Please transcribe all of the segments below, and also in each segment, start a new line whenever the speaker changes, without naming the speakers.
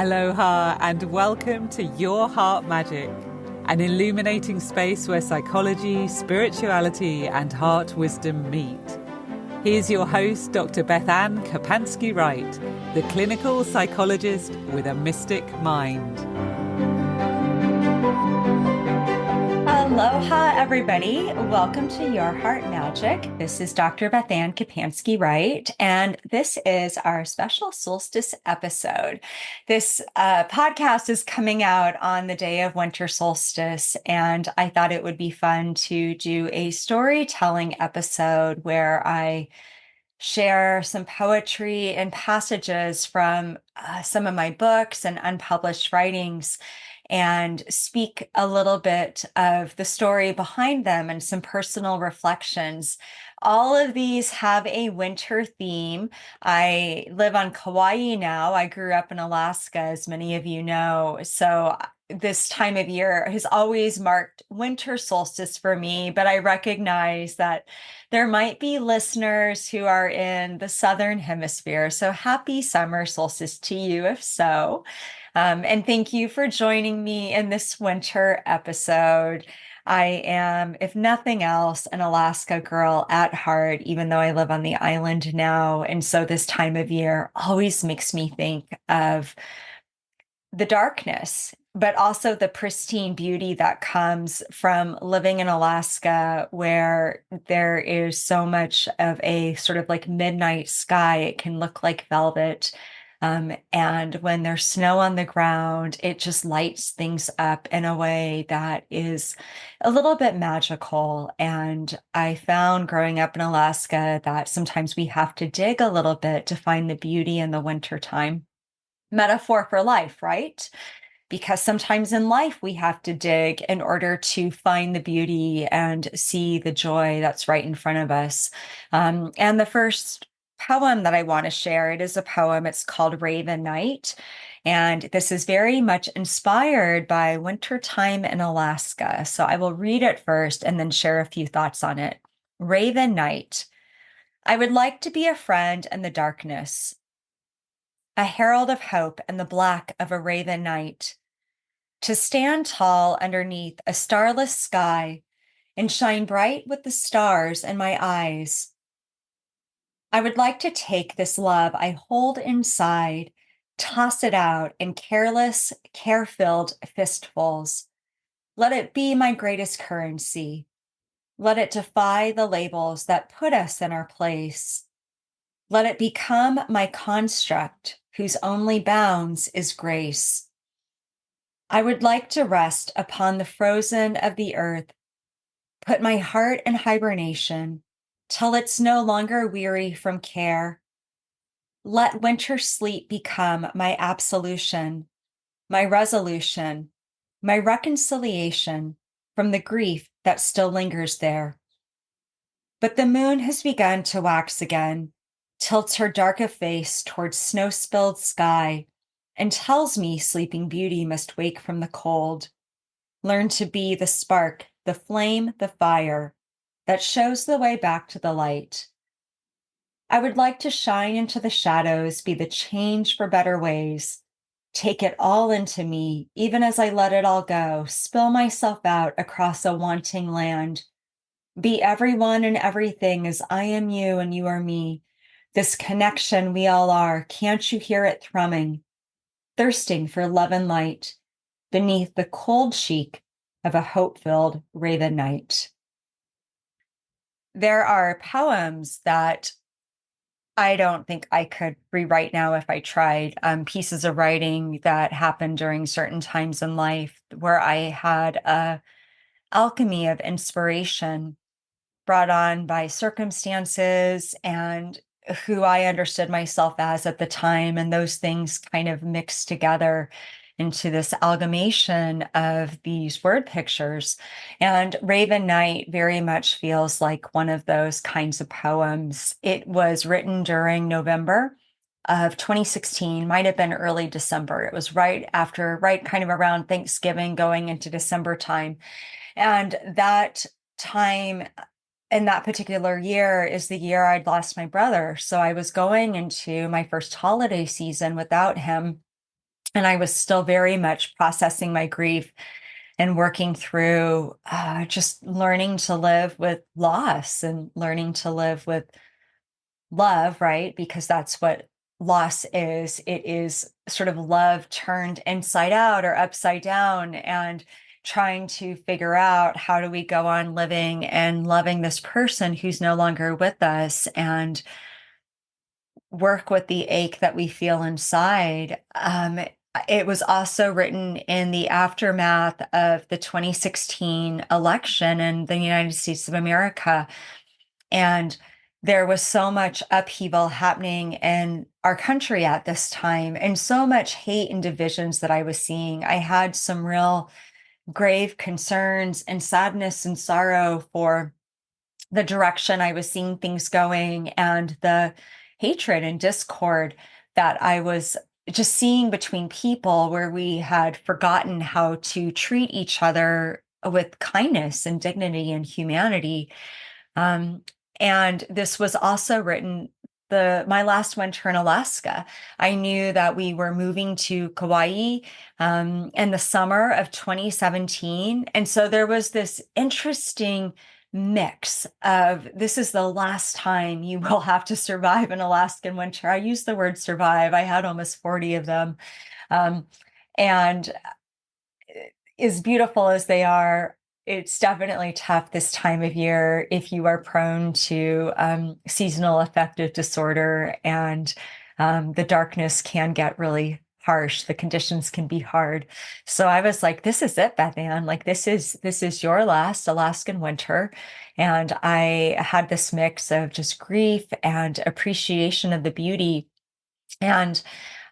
Aloha and welcome to Your Heart Magic, an illuminating space where psychology, spirituality and heart wisdom meet. Here's your host, Dr. BethAnne Wright, the clinical psychologist with a mystic mind.
Aloha, everybody. Welcome to Your Heart Magic. This is Dr. BethAnne Wright, and this is our special solstice episode. This podcast is coming out on the day of winter solstice, and I thought it would be fun to do a storytelling episode where I share some poetry and passages from some of my books and unpublished writings, and speak a little bit of the story behind them and some personal reflections. All of these have a winter theme. I live on Kauai now. I grew up in Alaska, as many of you know. So this time of year has always marked winter solstice for me, but I recognize that there might be listeners who are in the Southern Hemisphere. So happy summer solstice to you, if so. And thank you for joining me in this winter episode. I am, if nothing else, an Alaska girl at heart, even though I live on the island now. And so this time of year always makes me think of the darkness, but also the pristine beauty that comes from living in Alaska, where there is so much of a sort of like midnight sky. It can look like velvet. And when there's snow on the ground, it just lights things up in a way that is a little bit magical. And I found growing up in Alaska that sometimes we have to dig a little bit to find the beauty in the wintertime. Metaphor for life, right? Because sometimes in life we have to dig in order to find the beauty and see the joy that's right in front of us. And the first poem that I want to share, it is a poem. It's called Raven Night. And this is very much inspired by wintertime in Alaska. So I will read it first and then share a few thoughts on it. Raven Night. I would like to be a friend in the darkness, a herald of hope in the black of a raven night, to stand tall underneath a starless sky and shine bright with the stars in my eyes. I would like to take this love I hold inside, toss it out in careless, care-filled fistfuls. Let it be my greatest currency. Let it defy the labels that put us in our place. Let it become my construct, whose only bounds is grace. I would like to rest upon the frozen of the earth, put my heart in hibernation, till it's no longer weary from care. Let winter sleep become my absolution, my resolution, my reconciliation from the grief that still lingers there. But the moon has begun to wax again, tilts her dark face towards snow-spilled sky, and tells me sleeping beauty must wake from the cold, learn to be the spark, the flame, the fire that shows the way back to the light. I would like to shine into the shadows, be the change for better ways, take it all into me, even as I let it all go, spill myself out across a wanting land, be everyone and everything as I am you and you are me, this connection we all are. Can't you hear it thrumming, thirsting for love and light beneath the cold cheek of a hope-filled raven night? There are poems that I don't think I could rewrite now if I tried, pieces of writing that happened during certain times in life where I had a alchemy of inspiration brought on by circumstances and who I understood myself as at the time. And those things kind of mixed together into this amalgamation of these word pictures. And Raven Night very much feels like one of those kinds of poems. It was written during November of 2016, might have been early December. It was right kind of around Thanksgiving, going into December time. And that time in that particular year is the year I'd lost my brother. So I was going into my first holiday season without him. And I was still very much processing my grief and working through just learning to live with loss and learning to live with love, right? Because that's what loss is. It is sort of love turned inside out or upside down, and trying to figure out how do we go on living and loving this person who's no longer with us, and work with the ache that we feel inside. It was also written in the aftermath of the 2016 election in the United States of America. And there was so much upheaval happening in our country at this time, and so much hate and divisions that I was seeing. I had some real grave concerns and sadness and sorrow for the direction I was seeing things going, and the hatred and discord that I was just seeing between people, where we had forgotten how to treat each other with kindness and dignity and humanity. Um, and this was also written my last winter in Alaska. I knew that we were moving to Kauai in the summer of 2017. And so there was this interesting mix of, this is the last time you will have to survive an Alaskan winter. I use the word survive. I had almost 40 of them. Um, and as beautiful as they are, it's definitely tough this time of year if you are prone to seasonal affective disorder, and the darkness can get really harsh. The conditions can be hard. So I was like, this is it, BethAnne. Like, this is your last Alaskan winter. And I had this mix of just grief and appreciation of the beauty. And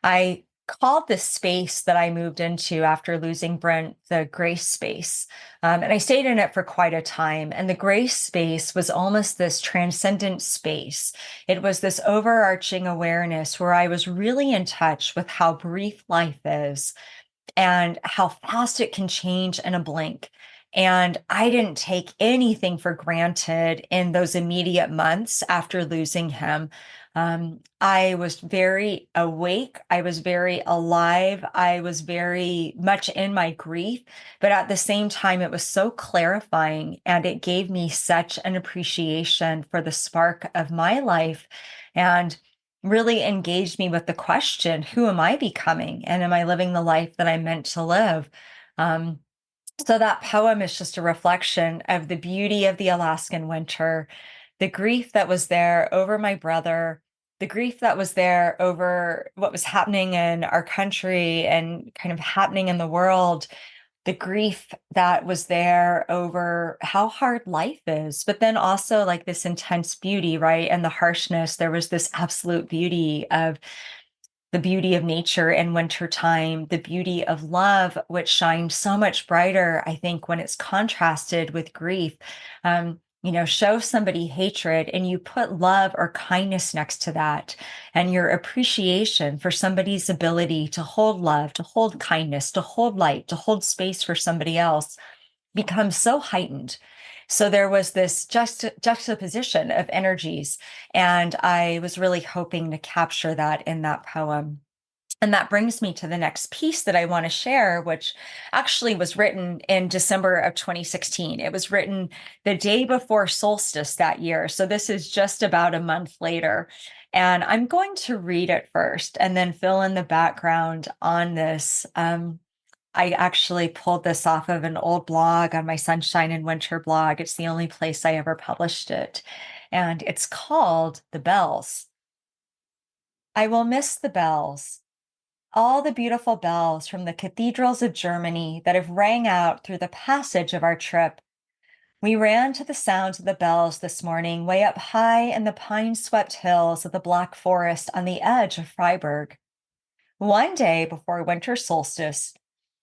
I called this space that I moved into after losing Brent the grace space. And I stayed in it for quite a time. And the grace space was almost this transcendent space. It was this overarching awareness where I was really in touch with how brief life is and how fast it can change in a blink. And I didn't take anything for granted in those immediate months after losing him. I was very awake. I was very alive. I was very much in my grief. But at the same time, it was so clarifying, and it gave me such an appreciation for the spark of my life, and really engaged me with the question, who am I becoming? And am I living the life that I'm meant to live? Um, so that poem is just a reflection of the beauty of the Alaskan winter, the grief that was there over my brother, the grief that was there over what was happening in our country and kind of happening in the world, the grief that was there over how hard life is, but then also like this intense beauty, right? And the harshness, there was this absolute beauty of the beauty of nature in wintertime, the beauty of love, which shines so much brighter, I think, when it's contrasted with grief. Show somebody hatred and you put love or kindness next to that, and your appreciation for somebody's ability to hold love, to hold kindness, to hold light, to hold space for somebody else becomes so heightened. So there was this juxtaposition of energies, and I was really hoping to capture that in that poem. And that brings me to the next piece that I want to share, which actually was written in December of 2016. It was written the day before Solstice that year. So this is just about a month later. And I'm going to read it first and then fill in the background on this. I actually pulled this off of an old blog on my Sunshine and Winter blog. It's the only place I ever published it. And it's called The Bells. I will miss the bells, all the beautiful bells from the cathedrals of Germany that have rang out through the passage of our trip. We ran to the sounds of the bells this morning, way up high in the pine-swept hills of the Black Forest on the edge of Freiburg. One day before winter solstice,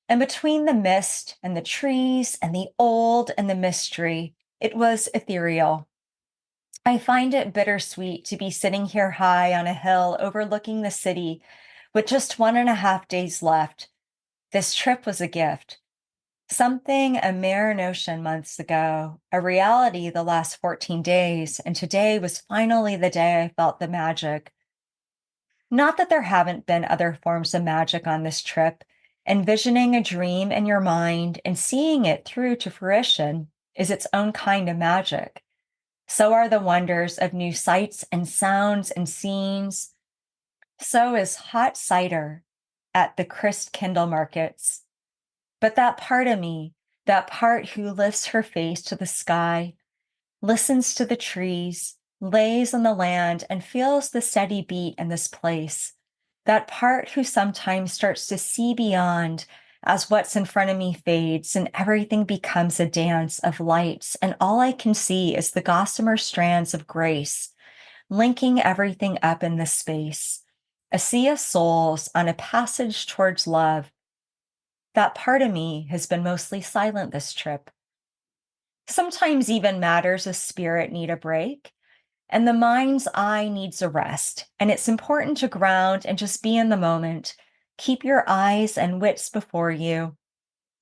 and between the mist and the trees and the old and the mystery, it was ethereal. I find it bittersweet to be sitting here high on a hill overlooking the city with just 1.5 days left. This trip was a gift, something a mere notion months ago, a reality the last 14 days, and today was finally the day I felt the magic. Not that there haven't been other forms of magic on this trip. Envisioning a dream in your mind and seeing it through to fruition is its own kind of magic. So are the wonders of new sights and sounds and scenes. So is hot cider at the Christ Kindle markets. But that part of me, that part who lifts her face to the sky, listens to the trees, lays on the land, and feels the steady beat in this place, that part who sometimes starts to see beyond as what's in front of me fades and everything becomes a dance of lights, and all I can see is the gossamer strands of grace, linking everything up in this space, a sea of souls on a passage towards love. That part of me has been mostly silent this trip. Sometimes even matters of spirit need a break, and the mind's eye needs a rest. And it's important to ground and just be in the moment. Keep your eyes and wits before you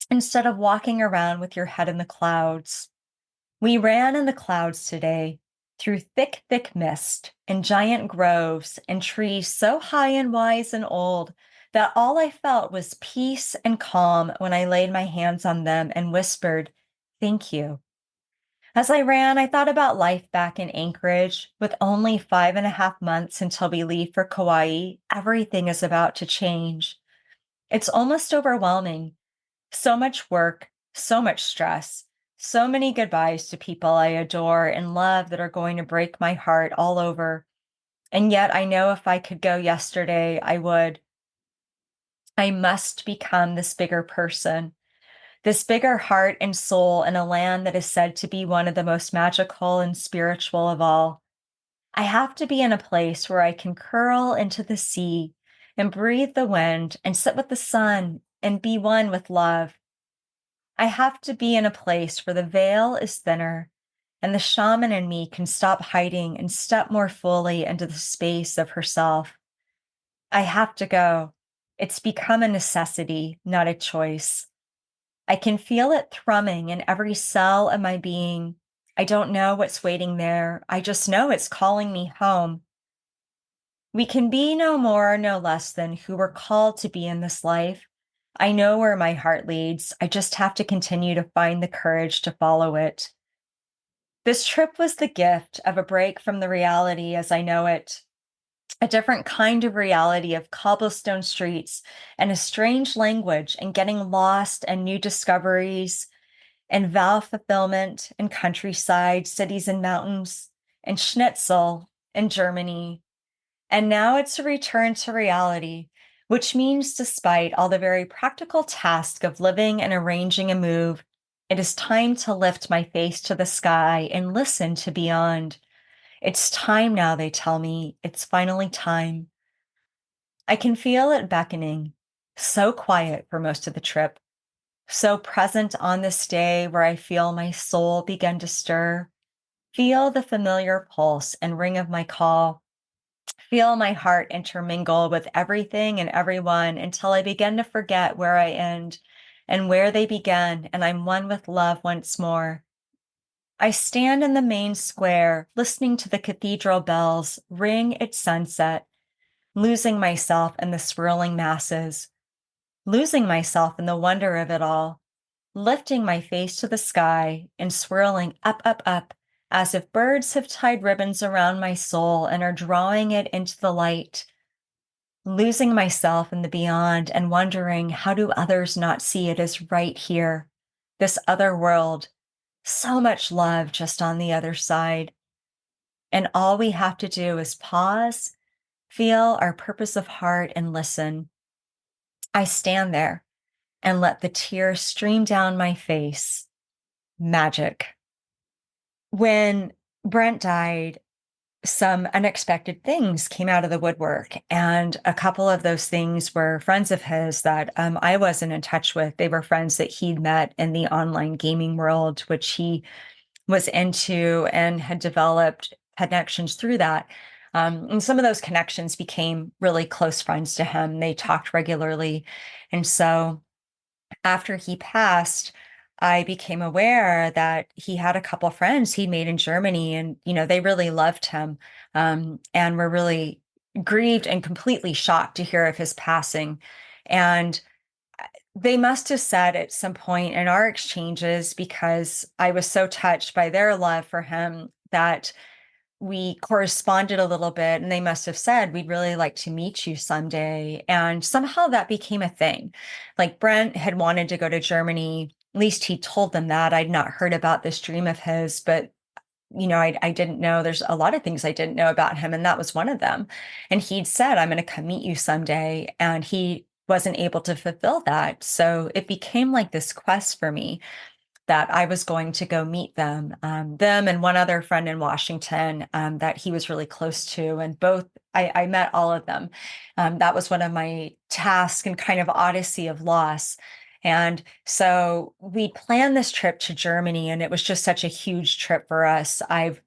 instead of walking around with your head in the clouds. We ran in the clouds today through thick, thick mist and giant groves and trees so high and wise and old that all I felt was peace and calm when I laid my hands on them and whispered, "Thank you." As I ran, I thought about life back in Anchorage. With only 5.5 months until we leave for Kauai, everything is about to change. It's almost overwhelming. So much work, so much stress, so many goodbyes to people I adore and love that are going to break my heart all over. And yet I know if I could go yesterday, I would. I must become this bigger person, this bigger heart and soul in a land that is said to be one of the most magical and spiritual of all. I have to be in a place where I can curl into the sea and breathe the wind and sit with the sun and be one with love. I have to be in a place where the veil is thinner and the shaman in me can stop hiding and step more fully into the space of herself. I have to go. It's become a necessity, not a choice. I can feel it thrumming in every cell of my being. I don't know what's waiting there. I just know it's calling me home. We can be no more, no less than who we're called to be in this life. I know where my heart leads. I just have to continue to find the courage to follow it. This trip was the gift of a break from the reality as I know it, a different kind of reality of cobblestone streets and a strange language and getting lost and new discoveries and vow fulfillment and countryside, cities and mountains and schnitzel in Germany. And now it's a return to reality, which means despite all the very practical task of living and arranging a move, it is time to lift my face to the sky and listen to beyond. It's time now, they tell me. It's finally time. I can feel it beckoning, so quiet for most of the trip, so present on this day where I feel my soul begin to stir, feel the familiar pulse and ring of my call, feel my heart intermingle with everything and everyone until I begin to forget where I end and where they began, and I'm one with love once more. I stand in the main square, listening to the cathedral bells ring at sunset, losing myself in the swirling masses, losing myself in the wonder of it all, lifting my face to the sky and swirling up, up, up, as if birds have tied ribbons around my soul and are drawing it into the light, losing myself in the beyond and wondering how do others not see it as right here, this other world, so much love just on the other side. And all we have to do is pause, feel our purpose of heart, and listen. I stand there and let the tears stream down my face. Magic. When Brent died, some unexpected things came out of the woodwork. And a couple of those things were friends of his that I wasn't in touch with. They were friends that he'd met in the online gaming world, which he was into and had developed connections through that. And some of those connections became really close friends to him. They talked regularly. And so after he passed, I became aware that he had a couple friends he'd made in Germany, and they really loved him, and were really grieved and completely shocked to hear of his passing. And they must have said at some point in our exchanges, because I was so touched by their love for him, that we corresponded a little bit, and they must have said, we'd really like to meet you someday. And somehow that became a thing. Like Brent had wanted to go to Germany. At least he told them that. I'd not heard about this dream of his, but I didn't know. There's a lot of things I didn't know about him, and that was one of them. And he'd said, I'm going to come meet you someday. And he wasn't able to fulfill that. So it became like this quest for me that I was going to go meet them and one other friend in Washington that he was really close to. And both, I met all of them. That was one of my tasks and kind of odyssey of loss. And so we planned this trip to Germany, and it was just such a huge trip for us. I've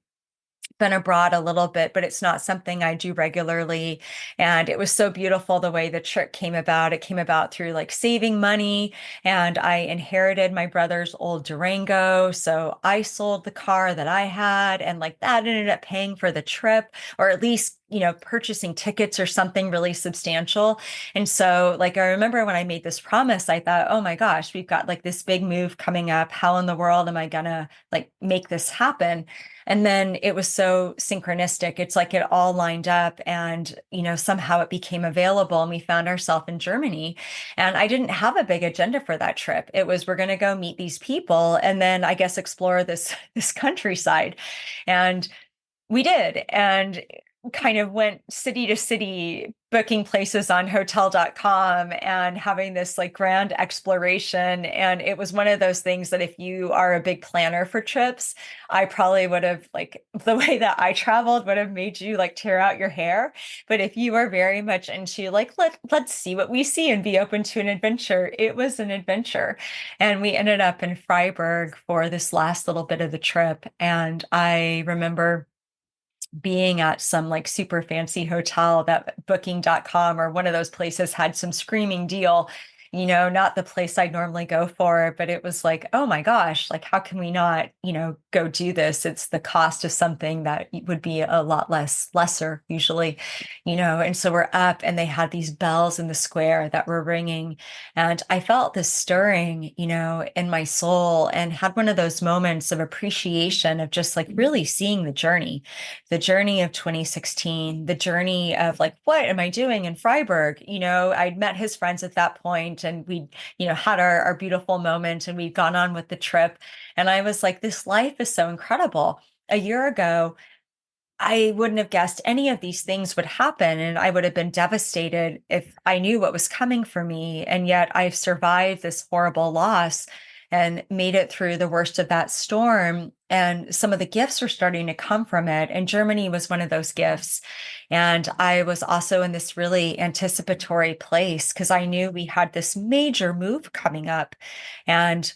been abroad a little bit, but it's not something I do regularly. And it was so beautiful the way the trip came about. It came about through like saving money, and I inherited my brother's old Durango. So I sold the car that I had, and like that ended up paying for the trip, or at least, purchasing tickets or something really substantial. And so, like, I remember when I made this promise, I thought, oh my gosh, we've got like this big move coming up. How in the world am I gonna like make this happen? And then it was so synchronistic. It's like it all lined up, and, somehow it became available, and we found ourselves in Germany. And I didn't have a big agenda for that trip. It was, we're going to go meet these people and then I guess explore this countryside. And we did. And kind of went city to city, booking places on hotel.com and having this like grand exploration. And it was one of those things that if you are a big planner for trips, I probably would have, like, the way that I traveled would have made you like tear out your hair. But if you are very much into like, let's see what we see and be open to an adventure, it was an adventure. And we ended up in Freiburg for this last little bit of the trip. And I remember being at some like super fancy hotel that booking.com or one of those places had some screaming deal, not the place I'd normally go for, but it was like, oh my gosh, like how can we not, go do this? It's the cost of something that would be a lot lesser usually, and so we're up and they had these bells in the square that were ringing, and I felt this stirring, in my soul, and had one of those moments of appreciation of just like really seeing the journey of 2016, the journey of like, what am I doing in Freiburg? I'd met his friends at that point, and we, had our beautiful moment, and we'd gone on with the trip. And I was like, this life is so incredible. A year ago, I wouldn't have guessed any of these things would happen, and I would have been devastated if I knew what was coming for me. And yet I've survived this horrible loss and made it through the worst of that storm. And some of the gifts are starting to come from it. And Germany was one of those gifts. And I was also in this really anticipatory place because I knew we had this major move coming up. And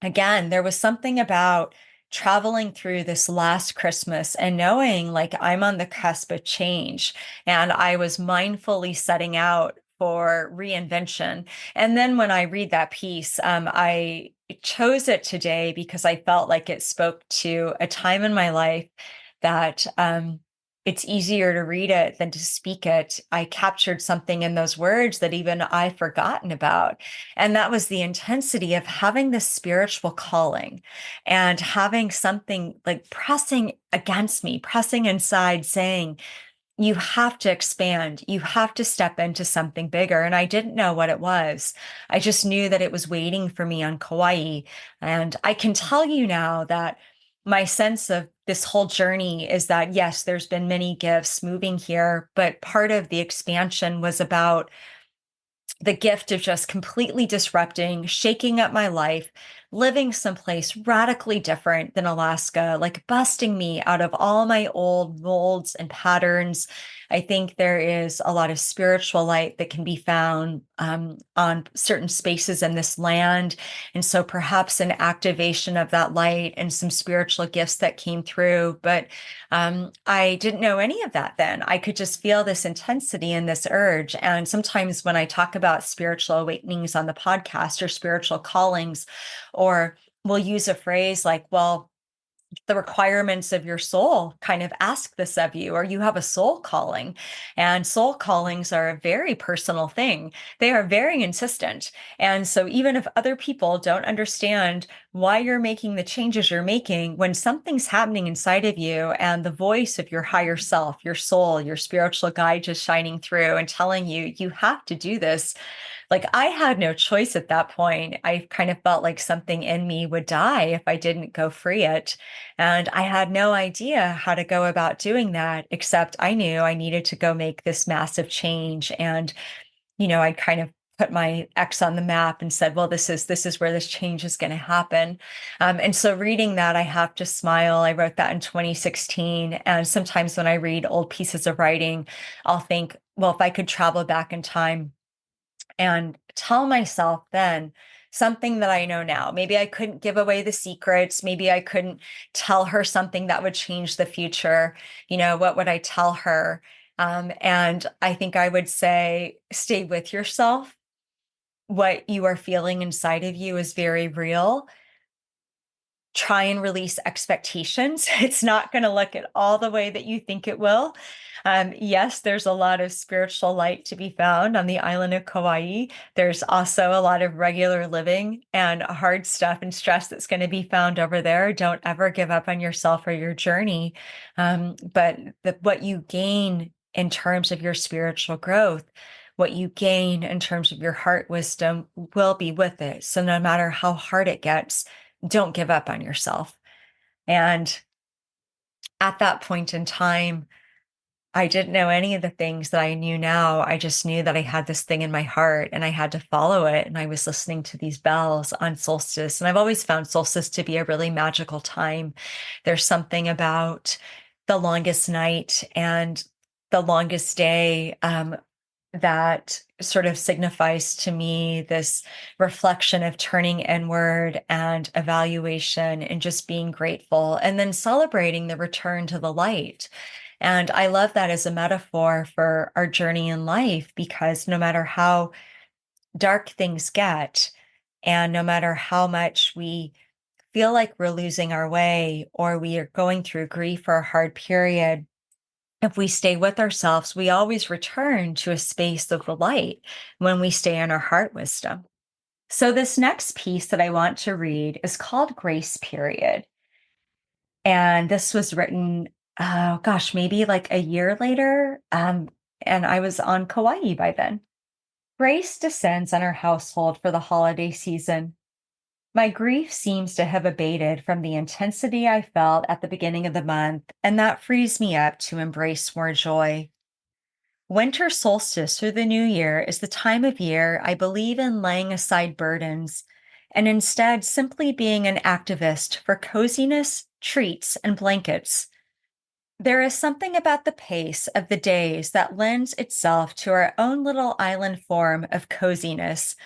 again, there was something about traveling through this last Christmas and knowing like I'm on the cusp of change. And I was mindfully setting out for reinvention. And then when I read that piece, I chose it today because I felt like it spoke to a time in my life that it's easier to read it than to speak it. I captured something in those words that even I've forgotten about. And that was the intensity of having this spiritual calling and having something like pressing against me, pressing inside, saying, you have to expand. You have to step into something bigger. And I didn't know what it was. I just knew that it was waiting for me on Kauai. And I can tell you now that my sense of this whole journey is that, yes, there's been many gifts moving here, but part of the expansion was about the gift of just completely disrupting, shaking up my life, living someplace radically different than Alaska, like busting me out of all my old molds and patterns. I think there is a lot of spiritual light that can be found on certain spaces in this land. And so perhaps an activation of that light and some spiritual gifts that came through. But I didn't know any of that then. I could just feel this intensity and this urge. And sometimes when I talk about spiritual awakenings on the podcast or spiritual callings, or we'll use a phrase like, well, the requirements of your soul kind of ask this of you, or you have a soul calling. And soul callings are a very personal thing. They are very insistent. And so even if other people don't understand why you're making the changes you're making, when something's happening inside of you and the voice of your higher self, your soul, your spiritual guide just shining through and telling you, you have to do this, like I had no choice at that point. I kind of felt like something in me would die if I didn't go free it. And I had no idea how to go about doing that, except I knew I needed to go make this massive change. And, I kind of put my X on the map and said, well, this is where this change is going to happen. And so reading that, I have to smile. I wrote that in 2016. And sometimes when I read old pieces of writing, I'll think, well, if I could travel back in time and tell myself then something that I know now. Maybe I couldn't give away the secrets. Maybe I couldn't tell her something that would change the future. What would I tell her? And I think I would say, stay with yourself. What you are feeling inside of you is very real. Try and release expectations. It's not going to look at all the way that you think it will. Yes, there's a lot of spiritual light to be found on the island of Kauai. There's also a lot of regular living and hard stuff and stress that's going to be found over there. Don't ever give up on yourself or your journey. But what you gain in terms of your spiritual growth, what you gain in terms of your heart wisdom will be with it. So no matter how hard it gets, don't give up on yourself. And at that point in time, I didn't know any of the things that I knew now. I just knew that I had this thing in my heart and I had to follow it. And I was listening to these bells on solstice. And I've always found solstice to be a really magical time. There's something about the longest night and the longest day that sort of signifies to me this reflection of turning inward and evaluation and just being grateful and then celebrating the return to the light. And I love that as a metaphor for our journey in life, because no matter how dark things get, and no matter how much we feel like we're losing our way or we are going through grief or a hard period, if we stay with ourselves, we always return to a space of the light when we stay in our heart wisdom. So, this next piece that I want to read is called Grace Period. And this was written, oh gosh, maybe like a year later. And I was on Kauai by then. Grace descends on our household for the holiday season. My grief seems to have abated from the intensity I felt at the beginning of the month, and that frees me up to embrace more joy. Winter solstice through the new year is the time of year I believe in laying aside burdens and instead simply being an activist for coziness, treats, and blankets. There is something about the pace of the days that lends itself to our own little island form of coziness,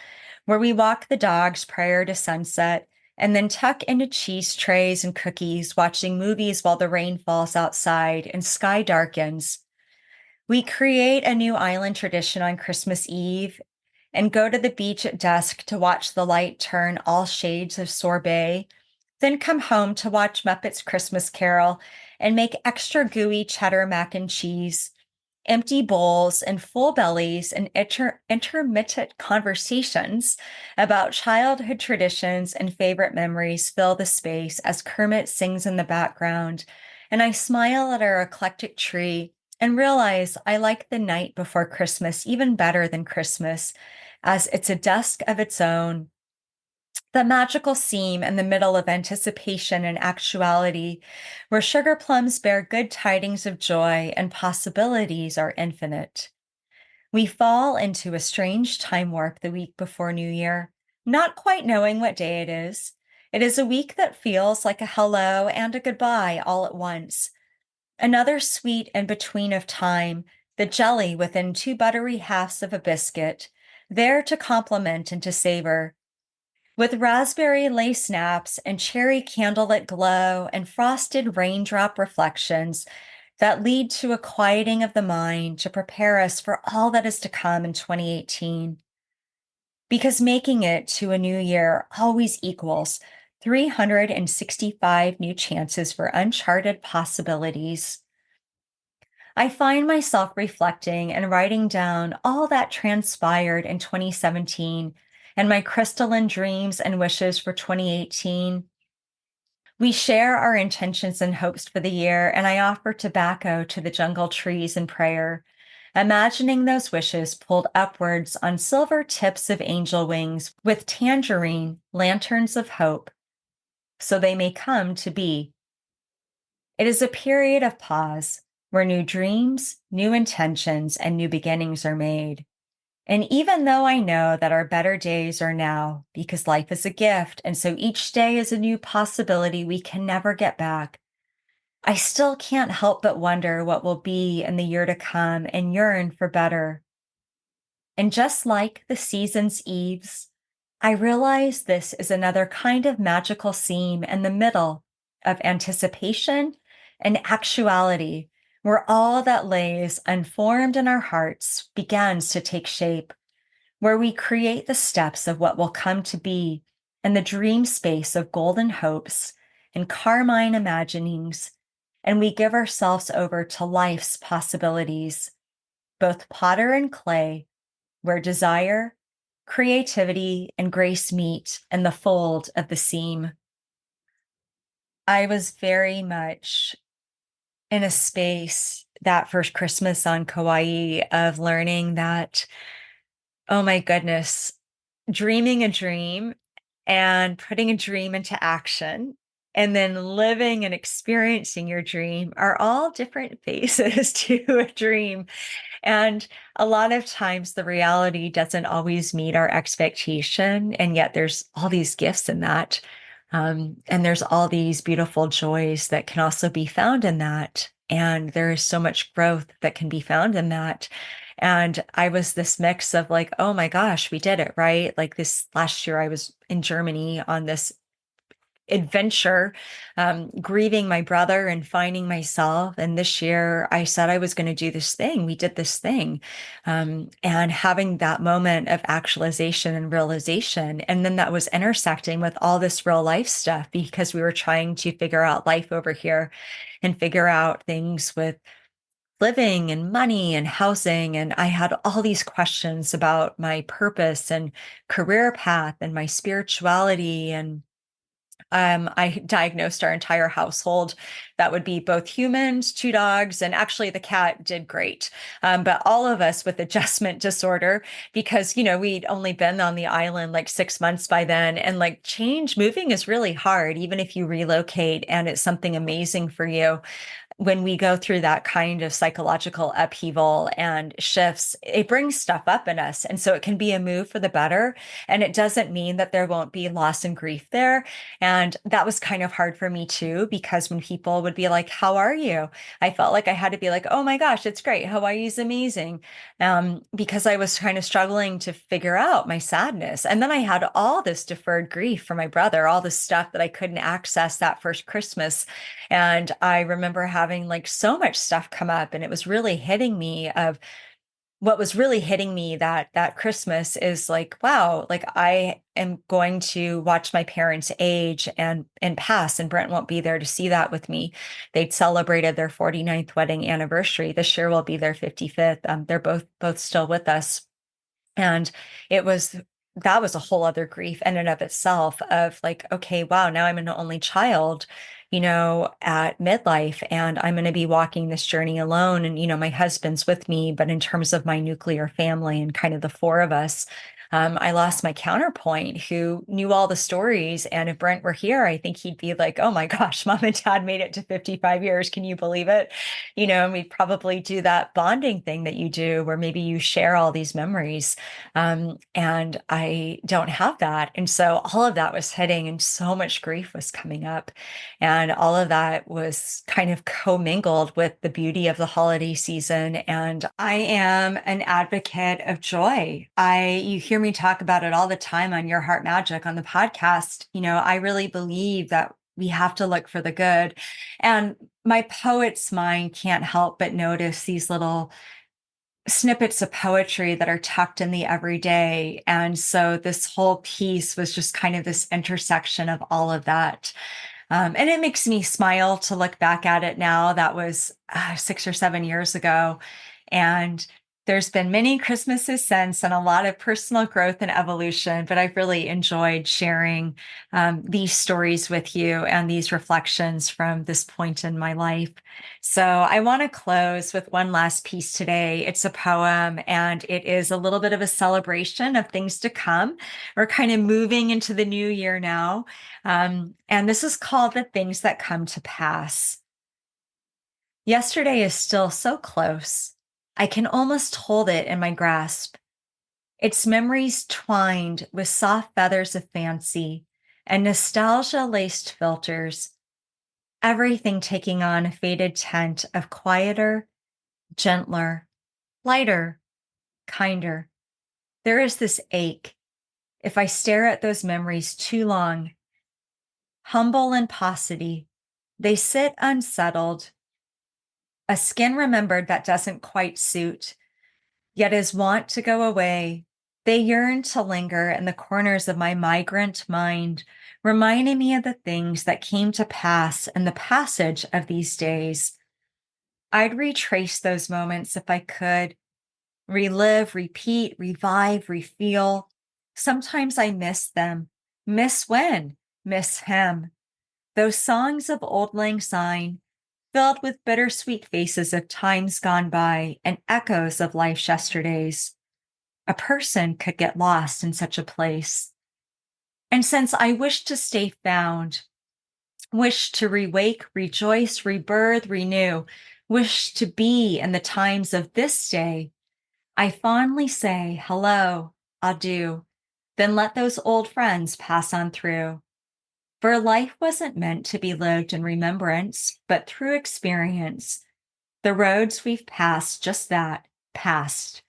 where we walk the dogs prior to sunset and then tuck into cheese trays and cookies, watching movies while the rain falls outside and sky darkens. We create a new island tradition on Christmas Eve and go to the beach at dusk to watch the light turn all shades of sorbet, then come home to watch Muppets Christmas Carol and make extra gooey cheddar mac and cheese. Empty bowls and full bellies and intermittent conversations about childhood traditions and favorite memories fill the space as Kermit sings in the background, and I smile at our eclectic tree and realize I like the night before Christmas even better than Christmas, as it's a dusk of its own, the magical seam in the middle of anticipation and actuality, where sugar plums bear good tidings of joy and possibilities are infinite. We fall into a strange time warp the week before New Year, not quite knowing what day it is. It is a week that feels like a hello and a goodbye all at once. Another sweet in between of time, the jelly within two buttery halves of a biscuit, there to complement and to savor. With raspberry lace snaps and cherry candlelit glow and frosted raindrop reflections that lead to a quieting of the mind to prepare us for all that is to come in 2018. Because making it to a new year always equals 365 new chances for uncharted possibilities. I find myself reflecting and writing down all that transpired in 2017 and my crystalline dreams and wishes for 2018. We share our intentions and hopes for the year, and I offer tobacco to the jungle trees in prayer, imagining those wishes pulled upwards on silver tips of angel wings with tangerine lanterns of hope, so they may come to be. It is a period of pause where new dreams, new intentions, and new beginnings are made. And even though I know that our better days are now, because life is a gift, and so each day is a new possibility we can never get back, I still can't help but wonder what will be in the year to come and yearn for better. And just like the season's eves, I realize this is another kind of magical seam in the middle of anticipation and actuality, where all that lays unformed in our hearts begins to take shape, where we create the steps of what will come to be in the dream space of golden hopes and carmine imaginings, and we give ourselves over to life's possibilities, both potter and clay, where desire, creativity, and grace meet in the fold of the seam. I was very much in a space that first Christmas on Kauai of learning that, oh my goodness, dreaming a dream and putting a dream into action and then living and experiencing your dream are all different phases to a dream. And a lot of times the reality doesn't always meet our expectation. And yet there's all these gifts in that. And there's all these beautiful joys that can also be found in that. And there is so much growth that can be found in that. And I was this mix of like, oh my gosh, we did it, right? Like this last year, I was in Germany on this adventure, grieving my brother and finding myself. And this year I said I was going to do this thing. We did this thing. And having that moment of actualization and realization. And then that was intersecting with all this real life stuff because we were trying to figure out life over here and figure out things with living and money and housing. And I had all these questions about my purpose and career path and my spirituality. And I diagnosed our entire household. That would be both humans, two dogs, and actually the cat did great. But all of us with adjustment disorder, because, we'd only been on the island like 6 months by then. And like moving is really hard, even if you relocate and it's something amazing for you. When we go through that kind of psychological upheaval and shifts, it brings stuff up in us. And so it can be a move for the better. And it doesn't mean that there won't be loss and grief there. And that was kind of hard for me too, because when people would be like, how are you? I felt like I had to be like, oh my gosh, it's great. Hawaii's amazing. Because I was kind of struggling to figure out my sadness. And then I had all this deferred grief for my brother, all this stuff that I couldn't access that first Christmas. And I remember having like so much stuff come up, and it was really hitting me of what was really hitting me that Christmas is like, wow, like I am going to watch my parents age and pass, and Brent won't be there to see that with me. They'd celebrated their 49th wedding anniversary. This year will be their 55th. They're both still with us. And it was that was a whole other grief in and of itself of like, okay, wow, now I'm an only child, at midlife, and I'm going to be walking this journey alone. And, my husband's with me, but in terms of my nuclear family and kind of the four of us, I lost my counterpoint who knew all the stories. And if Brent were here, I think he'd be like, oh my gosh, mom and dad made it to 55 years. Can you believe it? And we'd probably do that bonding thing that you do where maybe you share all these memories. And I don't have that. And so all of that was hitting, and so much grief was coming up. And all of that was kind of commingled with the beauty of the holiday season. And I am an advocate of joy. You hear me talk about it all the time on Your Heart Magic on the podcast. I really believe that we have to look for the good. And my poet's mind can't help but notice these little snippets of poetry that are tucked in the everyday. And so this whole piece was just kind of this intersection of all of that. And it makes me smile to look back at it now. That was 6 or 7 years ago. And there's been many Christmases since and a lot of personal growth and evolution, but I've really enjoyed sharing these stories with you and these reflections from this point in my life. So I want to close with one last piece today. It's a poem and it is a little bit of a celebration of things to come. We're kind of moving into the new year now. And this is called The Things That Come to Pass. Yesterday is still so close. I can almost hold it in my grasp. Its memories twined with soft feathers of fancy and nostalgia laced filters, everything taking on a faded tint of quieter, gentler, lighter, kinder. There is this ache. If I stare at those memories too long, humble in paucity, they sit unsettled, a skin remembered that doesn't quite suit, yet is wont to go away. They yearn to linger in the corners of my migrant mind, reminding me of the things that came to pass in the passage of these days. I'd retrace those moments if I could, relive, repeat, revive, refeel. Sometimes I miss them. Miss when? Miss him. Those songs of old lang syne, filled with bittersweet faces of times gone by and echoes of life's yesterdays. A person could get lost in such a place. And since I wish to stay found, wish to rewake, rejoice, rebirth, renew, wish to be in the times of this day, I fondly say hello, adieu, then let those old friends pass on through. For life wasn't meant to be lived in remembrance, but through experience. The roads we've passed, just that, passed.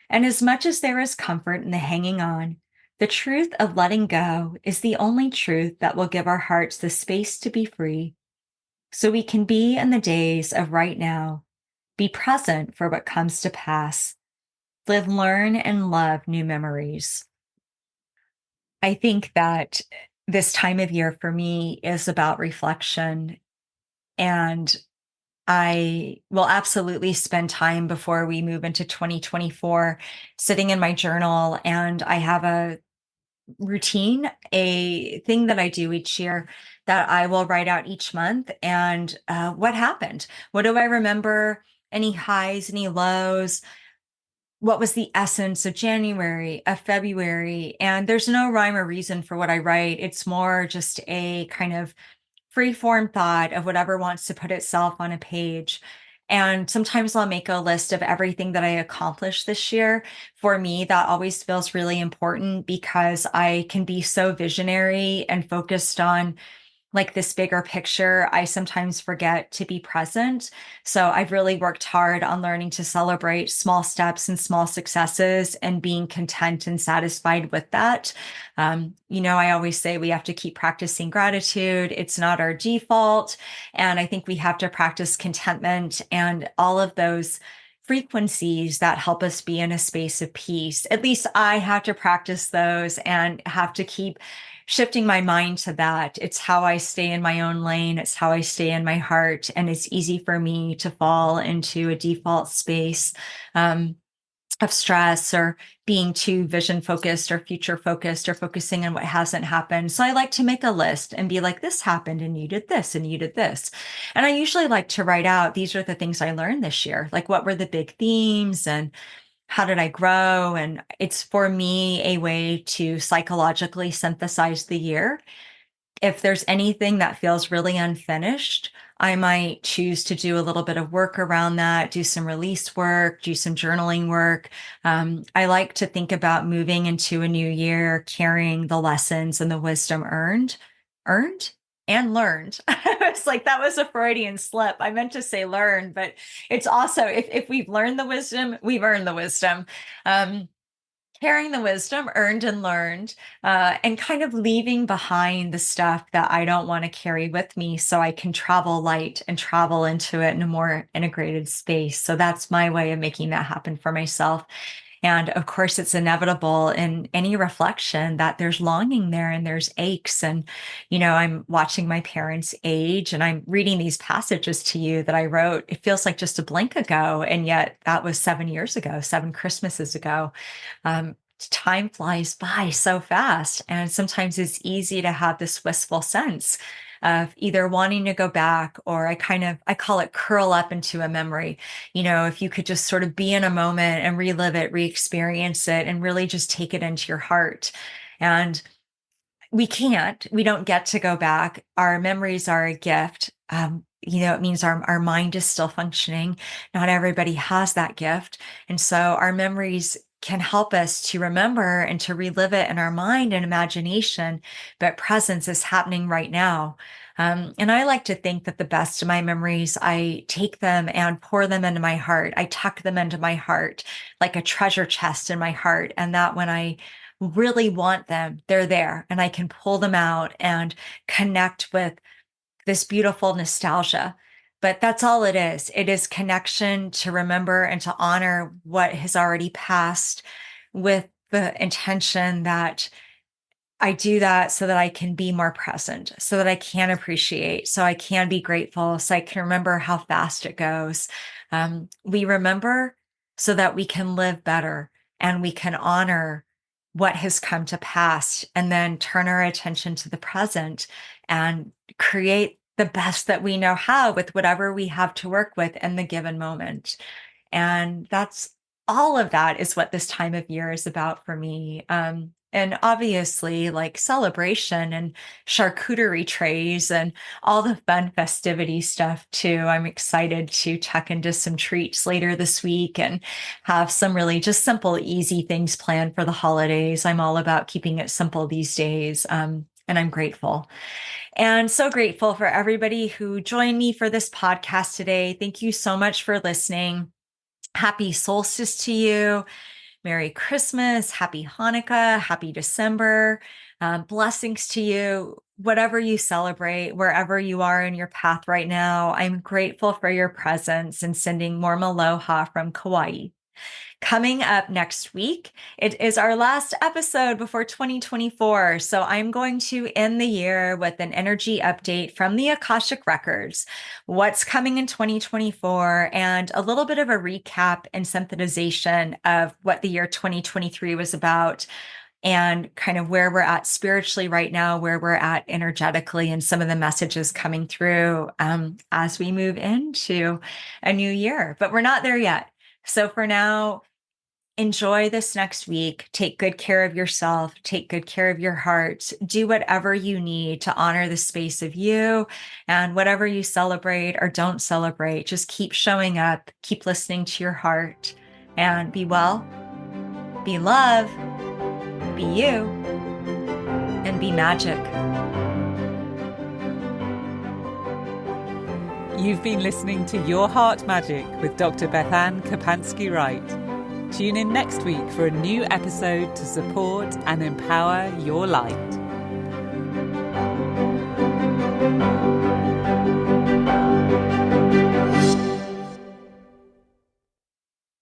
And as much as there is comfort in the hanging on, the truth of letting go is the only truth that will give our hearts the space to be free. So we can be in the days of right now, be present for what comes to pass, live, learn, and love new memories. I think that this time of year for me is about reflection, and I will absolutely spend time before we move into 2024 sitting in my journal. And I have a routine, a thing that I do each year that I will write out each month. And what happened? What do I remember? Any highs, any lows? What was the essence of January, of February? And there's no rhyme or reason for what I write. It's more just a kind of free form thought of whatever wants to put itself on a page. And sometimes I'll make a list of everything that I accomplished this year. For me, that always feels really important because I can be so visionary and focused on like this bigger picture, I sometimes forget to be present. So I've really worked hard on learning to celebrate small steps and small successes and being content and satisfied with that. I always say we have to keep practicing gratitude. It's not our default. And I think we have to practice contentment and all of those frequencies that help us be in a space of peace. At least I have to practice those and have to keep shifting my mind to that. It's how I stay in my own lane. It's how I stay in my heart. And it's easy for me to fall into a default space of stress or being too vision focused or future focused or focusing on what hasn't happened. So I like to make a list and be like, this happened and you did this and you did this. And I usually like to write out, these are the things I learned this year. Like, what were the big themes and how did I grow? And it's for me a way to psychologically synthesize the year. If there's anything that feels really unfinished, I might choose to do a little bit of work around that, do some release work, do some journaling work. I like to think about moving into a new year, carrying the lessons and the wisdom earned and learned. It's like that was a Freudian slip. I meant to say learn, but it's also if we've learned the wisdom, we've earned the wisdom. Um, Carrying the wisdom earned and learned, and kind of leaving behind the stuff that I don't want to carry with me so I can travel light and travel into it in a more integrated space. So that's my way of making that happen for myself. And of course, it's inevitable in any reflection that there's longing there and there's aches. And, I'm watching my parents age and I'm reading these passages to you that I wrote. It feels like just a blink ago. And yet that was 7 years ago, 7 Christmases ago. Time flies by so fast. And sometimes it's easy to have this wistful sense of either wanting to go back, or I call it curl up into a memory. If you could just sort of be in a moment and relive it, re-experience it, and really just take it into your heart. And we don't get to go back. Our memories are a gift. It means our mind is still functioning. Not everybody has that gift. And so our memories can help us to remember and to relive it in our mind and imagination, but presence is happening right now. And I like to think that the best of my memories, I take them and pour them into my heart. I tuck them into my heart like a treasure chest in my heart. And that when I really want them, they're there and I can pull them out and connect with this beautiful nostalgia. But that's all it is. It is connection to remember and to honor what has already passed, with the intention that I do that so that I can be more present, so that I can appreciate, so I can be grateful, so I can remember how fast it goes. We remember so that we can live better and we can honor what has come to pass, and then turn our attention to the present and create the best that we know how with whatever we have to work with in the given moment. And that's all of that is what this time of year is about for me. And obviously, like celebration and charcuterie trays and all the fun festivity stuff too. I'm excited to tuck into some treats later this week and have some really just simple, easy things planned for the holidays. I'm all about keeping it simple these days. And I'm grateful. And so grateful for everybody who joined me for this podcast today. Thank you so much for listening. Happy solstice to you. Merry Christmas. Happy Hanukkah. Happy December. Blessings to you, whatever you celebrate, wherever you are in your path right now. I'm grateful for your presence and sending warm aloha from Kauai. Coming up next week, it is our last episode before 2024. So I'm going to end the year with an energy update from the Akashic Records, what's coming in 2024, and a little bit of a recap and synthesization of what the year 2023 was about, and kind of where we're at spiritually right now, where we're at energetically, and some of the messages coming through as we move into a new year. But we're not there yet. So for now, enjoy this next week. Take good care of yourself. Take good care of your heart. Do whatever you need to honor the space of you, and whatever you celebrate or don't celebrate. Just keep showing up, keep listening to your heart, and be well, be love, be you, and be magic.
You've been listening to Your Heart Magic with Dr. BethAnne Kapansky-Wright. Tune in next week for a new episode to support and empower your light.